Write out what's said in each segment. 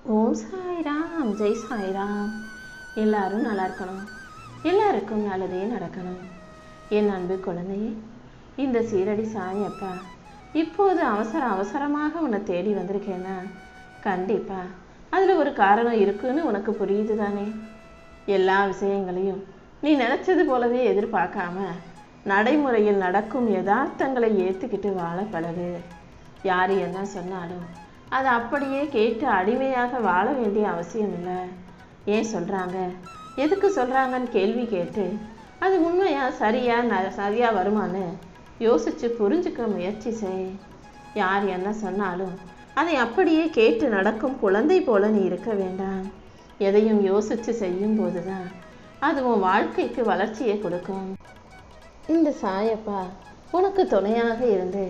ஓம் சாய்ராம், ஜெய் சாய்ராம். எல்லாரும் நல்லா இருக்கணும், எல்லாருக்கும் நல்லதே நடக்கணும். என் அன்பு குழந்தையே, இந்த சீரடி சாயப்பா இப்போது அவசரமாக உன்னை தேடி வந்திருக்கேன்னா கண்டிப்பா அதில் ஒரு காரணம் இருக்குன்னு உனக்கு புரியுது தானே? எல்லா விஷயங்களையும் நீ நினச்சது போலவே எதிர்பார்க்காம நடைமுறையில் நடக்கும் யதார்த்தங்களை ஏற்றுக்கிட்டு வாழ பழகு. யார் என்ன சொன்னாலும் அதை அப்படியே கேட்டு அடிமையாக வாழ வேண்டிய அவசியம் இல்லை. ஏன் சொல்கிறாங்க, எதுக்கு சொல்கிறாங்கன்னு கேள்வி கேட்டு அது உண்மையா சரியாக வருமானு யோசித்து புரிஞ்சுக்க முயற்சி செய். யார் என்ன சொன்னாலும் அதை அப்படியே கேட்டு நடக்கும் குழந்தை போல நீ இருக்க வேண்டாம். எதையும் யோசித்து செய்யும் போது தான் அது உன் வாழ்க்கைக்கு வளர்ச்சியை கொடுக்கும். இந்த சாயப்பா உனக்கு துணையாக இருந்து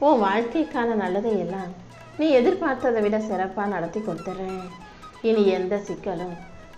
உன் வாழ்க்கைக்கான நல்லதை எல்லாம் நீ எதிர்பார்த்ததை விட சிறப்பாக நடத்தி கொடுத்துட்றேன். இனி எந்த சிக்கலும்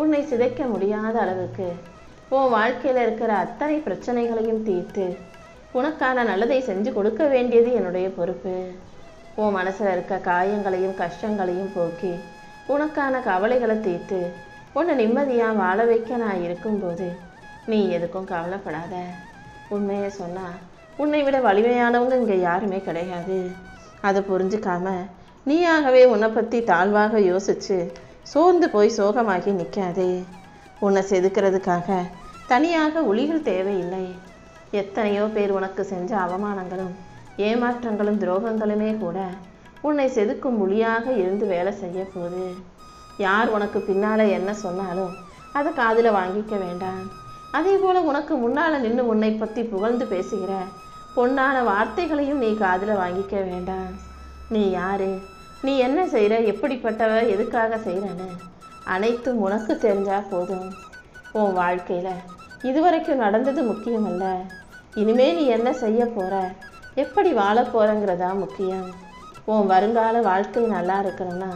உன்னை சிதைக்க முடியாத அளவுக்கு உன் வாழ்க்கையில் இருக்கிற அத்தனை பிரச்சனைகளையும் தீர்த்து உனக்கான நல்லதை செஞ்சு கொடுக்க வேண்டியது என்னுடைய பொறுப்பு. உன் மனசில் இருக்க காயங்களையும் கஷ்டங்களையும் போக்கி உனக்கான கவலைகளை தீர்த்து உன்னை நிம்மதியாக வாழ வைக்க நான் இருக்கும்போது நீ எதுக்கும் கவலைப்படாத. உண்மையை சொன்னால் உன்னை விட வலிமையானவங்க இங்கே யாருமே கிடையாது. அதை புரிஞ்சுக்காம நீயாகவே உன்னை பற்றி தாழ்வாக யோசித்து சோர்ந்து போய் சோகமாகி நிற்காதே. உன்னை செதுக்கிறதுக்காக தனியாக ஒளிகள் தேவையில்லை. எத்தனையோ பேர் உனக்கு செஞ்ச அவமானங்களும் ஏமாற்றங்களும் துரோகங்களுமே கூட உன்னை செதுக்கும் ஒளியாக இருந்து வேலை செய்ய போகுது. யார் உனக்கு பின்னால் என்ன சொன்னாலும் அதை காதில் வாங்கிக்க வேண்டாம். அதே போல் உனக்கு முன்னால் நின்று உன்னை பற்றி புகழ்ந்து பேசுகிற பொன்னான வார்த்தைகளையும் நீ காதில் வாங்கிக்க வேண்டாம். நீ யாரு, நீ என்ன செய்கிற, எப்படிப்பட்டவ, எதுக்காக செய்கிறன்னு அனைத்தும் உனக்கு தெரிஞ்சால் போதும். உன் வாழ்க்கையில் இதுவரைக்கும் நடந்தது முக்கியமல்ல, இனிமே நீ என்ன செய்ய போகிற, எப்படி வாழ போகிறங்கிறதா முக்கியம். உன் வருங்கால வாழ்க்கை நல்லா இருக்கணும்னா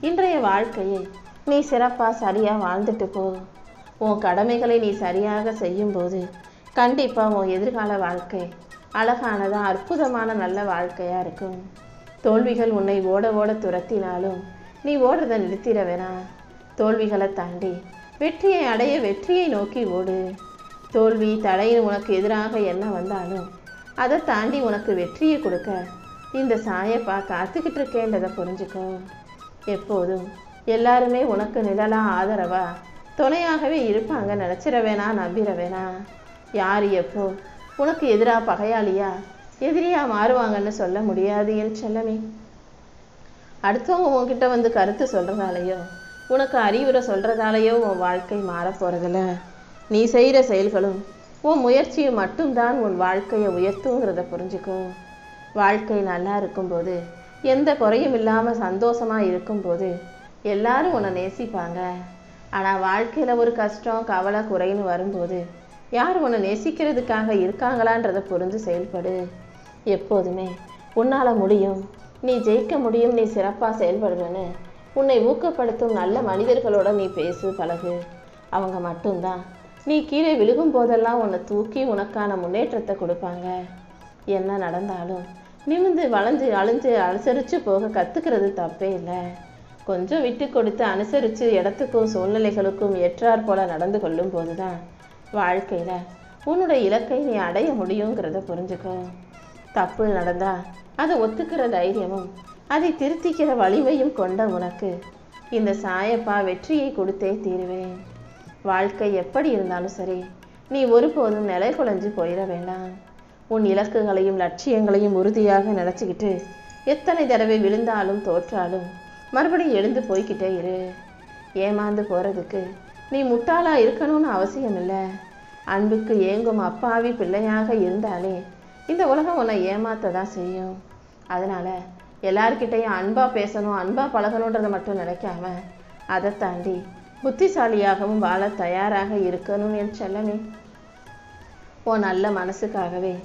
இன்றைய வாழ்க்கையை நீ சிறப்பாக சரியாக வாழ்ந்துட்டு போ. உன் கடமைகளை நீ சரியாக செய்யும்போது கண்டிப்பாக உன் எதிர்கால வாழ்க்கை அழகானதாக அற்புதமான நல்ல வாழ்க்கையாக இருக்கும். தோல்விகள் உன்னை ஓட ஓட துரத்தினாலும் நீ ஓடுறதை நிறுத்திட வேணாம். தோல்விகளை தாண்டி வெற்றியை அடைய வெற்றியை நோக்கி ஓடு. தோல்வி தடையில் உனக்கு எதிராக என்ன வந்தாலும் அதை தாண்டி உனக்கு வெற்றியை கொடுக்க இந்த சாயப்பா காத்துக்கிட்டு இருக்கேன்றதை புரிஞ்சுக்கோ. எப்போதும் எல்லாருமே உனக்கு நிழலாக ஆதரவா துணையாகவே இருப்பாங்க நினச்சிட வேணாம், நம்பிட வேணாம். யார் எப்போ உனக்கு எதிராக பகையாளியா எதிரியாக மாறுவாங்கன்னு சொல்ல முடியாது என் செல்லமே. அடுத்தவங்க உன்கிட்ட வந்து கருத்து சொல்கிறதாலேயோ உனக்கு அறிவுரை சொல்கிறதாலேயோ உன் வாழ்க்கை மாறப்போகிறதில்ல. நீ செய்கிற செயல்களும் உன் முயற்சியும் மட்டும்தான் உன் வாழ்க்கையை உயர்த்துங்கிறத புரிஞ்சுக்கோ. வாழ்க்கை நல்லா இருக்கும்போது, எந்த குறையும் இல்லாமல் சந்தோஷமாக இருக்கும்போது எல்லாரும் உன்னை நேசிப்பாங்க. ஆனால் வாழ்க்கையில் ஒரு கஷ்டம் கவலை குறைன்னு வரும்போது யார் உன்னை நேசிக்கிறதுக்காக இருக்காங்களான்றதை புரிஞ்சு செயல்படு. எப்போதுமே உன்னால் முடியும், நீ ஜெயிக்க முடியும், நீ சிறப்பாக செயல்படுறன்னு உன்னை ஊக்கப்படுத்தும் நல்ல மனிதர்களோட நீ பேசு, பழகு. அவங்க மட்டும்தான் நீ கீழே விழுகும் போதெல்லாம் உன்னை தூக்கி உனக்கான முன்னேற்றத்தை கொடுப்பாங்க. என்ன நடந்தாலும் நிமிந்து வளைஞ்சு அழிஞ்சு அனுசரித்து போக கற்றுக்கிறது தப்பே இல்லை. கொஞ்சம் விட்டு கொடுத்து அனுசரித்து இடத்துக்கும் சூழ்நிலைகளுக்கும் ஏற்றாற் போல நடந்து கொள்ளும் போது தான் வாழ்க்கையில் உன்னோட இலக்கை நீ அடைய முடியுங்கிறத புரிஞ்சுக்கோ. தப்பு நடந்தால் அதை ஒத்துக்கிற தைரியமும் அதை திருத்திக்கிற வலிமையும் கொண்ட உனக்கு இந்த சாயப்பா வெற்றியை கொடுத்தே தீருவேன். வாழ்க்கை எப்படி இருந்தாலும் சரி, நீ ஒருபோதும் நிலை குலைஞ்சு போயிட வேண்டாம். உன் இலக்குகளையும் லட்சியங்களையும் உறுதியாக நினச்சிக்கிட்டு எத்தனை தடவை விழுந்தாலும் தோற்றாலும் மறுபடியும் எழுந்து போய்கிட்டே இரு. ஏமாந்து போகிறதுக்கு நீ முட்டாளாக இருக்கணும்னு அவசியம் இல்லை. அன்புக்கு ஏங்கும் அப்பாவி பிள்ளையாக இருந்தாலே இந்த உலகம் உன்னை ஏமாத்த தான் செய்யும். அதனால் எல்லார்கிட்டையும் அன்பாக பேசணும், அன்பாக பழகணுன்றதை மட்டும் நினைக்காம அதை தாண்டி புத்திசாலியாகவும் வாழ தயாராக இருக்கணும் என் செல்லமே. உன் நல்ல மனசுக்காகவே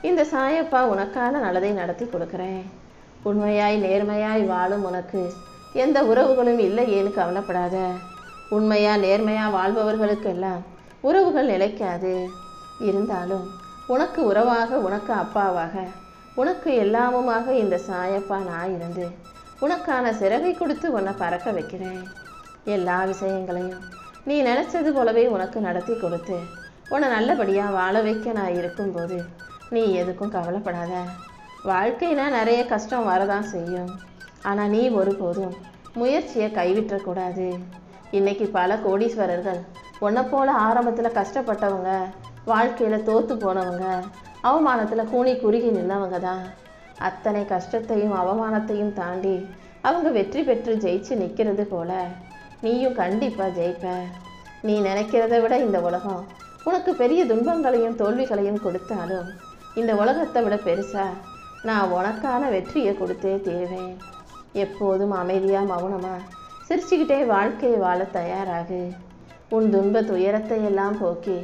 இந்த சாயப்பா உனக்கான நல்லதை நடத்தி கொடுக்குறேன். உண்மையாய் நேர்மையாய் வாழும் உனக்கு எந்த உறவுகளும் இல்லையேன்னு கவலைப்படாத. உண்மையாக நேர்மையாக வாழ்பவர்களுக்கெல்லாம் உறவுகள் நிலைக்காது. இருந்தாலும் உனக்கு உறவாக, உனக்கு அப்பாவாக, உனக்கு எல்லாமுமாக இந்த சாயப்பா நான் இருந்து உனக்கான சிறகை கொடுத்து உன்னை பறக்க வைக்கிறேன். எல்லா விஷயங்களையும் நீ நினச்சது போலவே உனக்கு நடத்தி கொடுத்து உன்னை நல்லபடியாக வாழ வைக்க நான் இருக்கும்போது நீ எதுக்கும் கவலைப்படாத. வாழ்க்கைனா நிறைய கஷ்டம் வரதான் செய்யும். ஆனால் நீ ஒருபோதும் முயற்சியை கைவிட்டக்கூடாது. இன்னைக்கு பல கோடீஸ்வரர்கள் உன்னை போல ஆரம்பத்தில் கஷ்டப்பட்டவங்க, வாழ்க்கையில் தோற்று போனவங்க, அவமானத்தில் கூனி குறுகி நின்னவங்க தான். அத்தனை கஷ்டத்தையும் அவமானத்தையும் தாண்டி அவங்க வெற்றி பெற்று ஜெயிச்சு நிற்கிறது போல நீயும் கண்டிப்பாக ஜெயிப்ப. நீ நினைக்கிறத விட இந்த உலகம் உனக்கு பெரிய துன்பங்களையும் தோல்விகளையும் கொடுத்தாலும் இந்த உலகத்தை விட பெருசா நான் உனக்கான வெற்றியை கொடுத்தே தீருவேன். எப்போதும் அமைதியாக மௌனமாக சிரிச்சுக்கிட்டே வாழ்க்கையை வாழ தயாராகு. உன் துன்ப துயரத்தை எல்லாம் போக்கி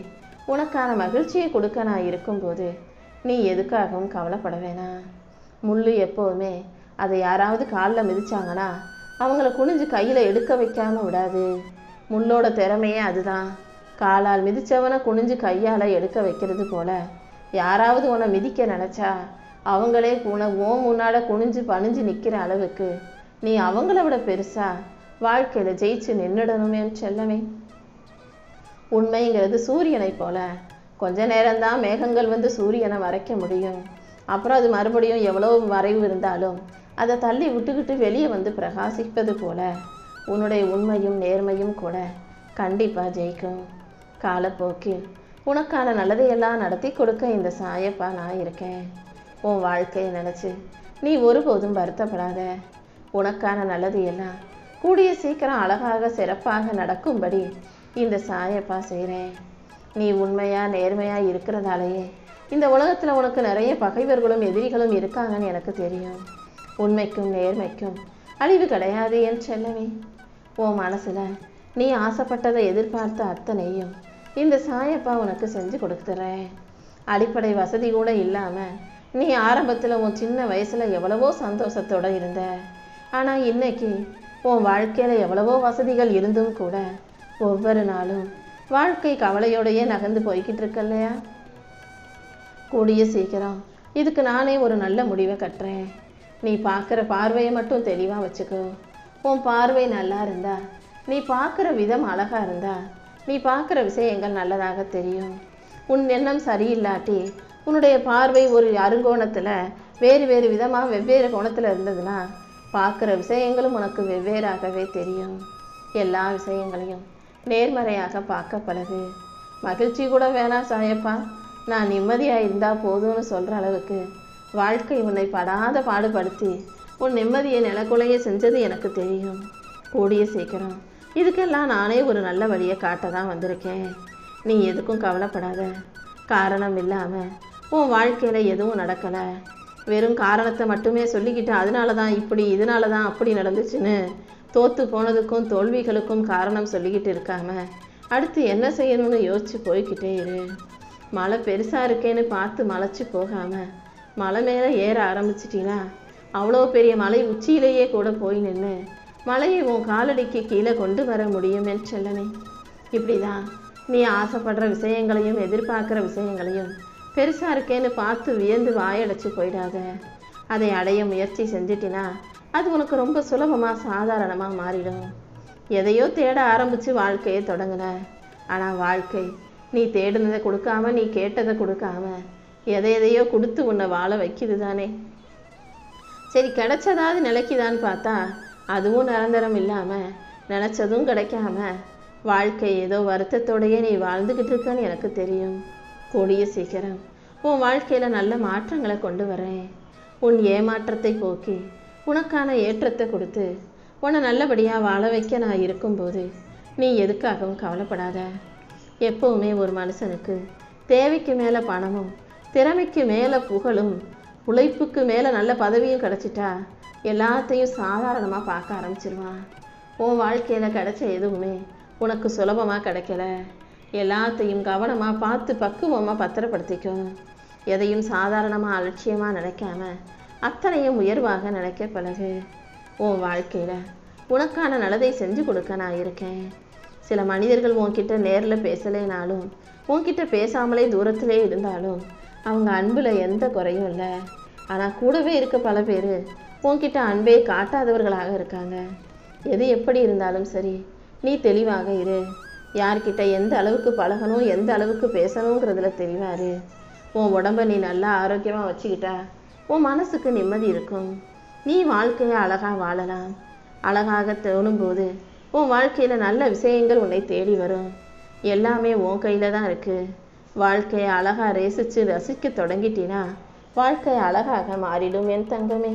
உனக்கான மகிழ்ச்சியை கொடுக்க நான் இருக்கும்போது நீ எதுக்காகவும் கவலைப்பட வேணாம். முள் எப்போவுமே அதை யாராவது காலில் மிதிச்சாங்கன்னா அவங்கள குனிஞ்சு கையில் எடுக்க வைக்காம விடாது. முள்ளோட திறமையே அதுதான். காலால் மிதித்தவனை குனிஞ்சு கையால் எடுக்க வைக்கிறது போல யாராவது உன்னை மிதிக்க நினச்சா அவங்களே முன்னாட குனிஞ்சு பணிஞ்சு நிற்கிற அளவுக்கு நீ அவங்கள விட பெருசா வாழ்க்கையில் ஜெயிச்சு நின்றுடணுமே செல்லமே. உண்மைங்கிறது சூரியனை போல கொஞ்ச நேரம்தான் மேகங்கள் வந்து சூரியனை மறைக்க முடியும். அப்புறம் அது மறுபடியும் எவ்வளோ மறைவு இருந்தாலும் அதை தள்ளி விட்டுக்கிட்டு வெளியே வந்து பிரகாசிப்பது போல உன்னுடைய உண்மையும் நேர்மையும் கூட கண்டிப்பாக ஜெயிக்கும். காலப்போக்கில் உனக்கான நல்லதையெல்லாம் நடத்தி கொடுக்க இந்த சாயப்பா நான் இருக்கேன். உன் வாழ்க்கையை நினச்சி நீ ஒருபோதும் வருத்தப்படாத. உனக்கான நல்லது எல்லாம் கூடிய சீக்கிரம் அழகாக சிறப்பாக நடக்கும்படி இந்த சாயப்பா செய்கிறேன். நீ உண்மையாக நேர்மையாக இருக்கிறதாலேயே இந்த உலகத்தில் உனக்கு நிறைய பகைவர்களும் எதிரிகளும் இருக்காங்கன்னு எனக்கு தெரியும். உண்மைக்கும் நேர்மைக்கும் அழிவு கிடையாது என் செல்லவே. உன் மனசில் நீ ஆசைப்பட்டதை எதிர்பார்த்த அத்தனையும் இந்த சாயப்பா உனக்கு செஞ்சு கொடுத்துறேன். அடிப்படை வசதி கூட இல்லாமல் நீ ஆரம்பத்தில் உன் சின்ன வயசில் எவ்வளவோ சந்தோஷத்தோடு இருந்த. ஆனால் இன்னைக்கு உன் வாழ்க்கையில் எவ்வளவோ வசதிகள் இருந்தும் கூட ஒவ்வொரு நாளும் வாழ்க்கை கவலையோடையே நகர்ந்து போய்கிட்டு இருக்க இல்லையா? கூடிய சீக்கிரம் இதுக்கு நானே ஒரு நல்ல முடிவை கட்டுறேன். நீ பார்க்குற பார்வையை மட்டும் தெளிவாக வச்சுக்கோ. உன் பார்வை நல்லா இருந்தா, நீ பார்க்குற விதம் அழகாக இருந்தா, நீ பார்க்குற விஷயங்கள் நல்லதாக தெரியும். உன் எண்ணம் சரியில்லாட்டி உன்னுடைய பார்வை ஒரு அருங்கோணத்தில் வேறு வேறு விதமாக வெவ்வேறு கோணத்தில் இருந்ததுன்னா பார்க்குற விஷயங்களும் உனக்கு வெவ்வேறாகவே தெரியும். எல்லா விஷயங்களையும் நேர்மறையாக பார்க்க பழகு. மகிழ்ச்சி கூட வேணாம் சாயப்பா, நான் நிம்மதியாக இருந்தால் போதும்னு சொல்கிற அளவுக்கு வாழ்க்கை உன்னை படாத பாடுபடுத்தி உன் நிம்மதியை நிலக்குலைய செஞ்சது எனக்கு தெரியும். கூடிய சீக்கிரம் இதுக்கெல்லாம் நானே ஒரு நல்ல வழியை காட்ட தான் வந்திருக்கேன். நீ எதுக்கும் கவலைப்படாத. காரணம் இல்லாமல் உன் வாழ்க்கையில் எதுவும் நடக்கலை. வெறும் காரணத்தை மட்டுமே சொல்லிக்கிட்டு அதனால தான் இப்படி இதனால தான் அப்படி நடந்துச்சுன்னு தோற்று போனதுக்கும் தோல்விகளுக்கும் காரணம் சொல்லிக்கிட்டு இருக்காம அடுத்து என்ன செய்யணும்னு யோசிச்சு போய்கிட்டே இரு. மழை பெருசாக இருக்கேன்னு பார்த்து மலைச்சு போகாமல் மலை மேலே ஏற ஆரம்பிச்சிட்டினா அவ்வளோ பெரிய மலை உச்சியிலேயே கூட போய் நின்று மலையை உன் காலடிக்கு கீழே கொண்டு வர முடியுமே செல்லமே. இப்படி தான் நீ ஆசைப்படுற விஷயங்களையும் எதிர்பார்க்குற விஷயங்களையும் பெருசாக இருக்கேன்னு பார்த்து வியந்து வாயடைச்சு போயிடாத. அதை அடைய முயற்சி செஞ்சிட்டினா அது உனக்கு ரொம்ப சுலபமாக சாதாரணமாக மாறிடும். எதையோ தேட ஆரம்பித்து வாழ்க்கையை தொடங்கின. ஆனால் வாழ்க்கை நீ தேடினதை கொடுக்காம நீ கேட்டதை கொடுக்காம எதையோ கொடுத்து உன்னை வாழ வைக்குது தானே. சரி, கிடைச்சதாவது நிலைக்குதான்னு பார்த்தா அதுவும் நிரந்தரம் இல்லாமல் நினச்சதும் கிடைக்காம வாழ்க்கை ஏதோ வருத்தத்தோடையே நீ வாழ்ந்துக்கிட்டு இருக்கன்னு எனக்கு தெரியும். கூடிய சீக்கிரம் உன் வாழ்க்கையில் நல்ல மாற்றங்களை கொண்டு வரேன். உன் ஏமாற்றத்தை போக்கி உனக்கான ஏற்றத்தை கொடுத்து உன்னை நல்லபடியாக வாழ வைக்க நான் இருக்கும்போது நீ எதுக்காகவும் கவலைப்படாத. எப்போவுமே ஒரு மனுஷனுக்கு தேவைக்கு மேலே பணமும் திறமைக்கு மேலே புகழும் உழைப்புக்கு மேலே நல்ல பதவியும் கிடச்சிட்டா எல்லாத்தையும் சாதாரணமாக பார்க்க ஆரம்பிச்சிருவான். உன் வாழ்க்கையில் கிடைச்ச எதுவுமே உனக்கு சுலபமாக கிடைக்கல. எல்லாத்தையும் கவனமாக பார்த்து பக்குவமாக பத்திரப்படுத்திக்கும். எதையும் சாதாரணமாக அலட்சியமாக நினைக்காம அத்தனையும் உயர்வாக நினைக்க பழகு. உன் வாழ்க்கையில் உனக்கான நல்லதை செஞ்சு கொடுக்க நான் இருக்கேன். சில மனிதர்கள் உன்கிட்ட நேரில் பேசலைனாலும் உன்கிட்ட பேசாமலே தூரத்திலே இருந்தாலும் அவங்க அன்பில் எந்த குறையும் இல்லை. ஆனால் கூடவே இருக்க பல பேர் உன்கிட்ட அன்பே காட்டாதவர்களாக இருக்காங்க. எது எப்படி இருந்தாலும் சரி, நீ தெளிவாக இரு. யார்கிட்ட எந்த அளவுக்கு பழகணும், எந்த அளவுக்கு பேசணுங்கிறதுல தெளிவாரு. உன் உடம்ப நீ நல்லா ஆரோக்கியமாக வச்சுக்கிட்டா உன் மனசுக்கு நிம்மதி இருக்கும். நீ வாழ்க்கையை அழகாக வாழலாம். அழகாக தோணும்போது உன் வாழ்க்கையில் நல்ல விஷயங்கள் உன்னை தேடி வரும். எல்லாமே உன் கையில் தான் இருக்குது. வாழ்க்கையை அழகாக ரசிக்க தொடங்கிட்டினா வாழ்க்கை அழகாக மாறிடும் என் தங்கமே.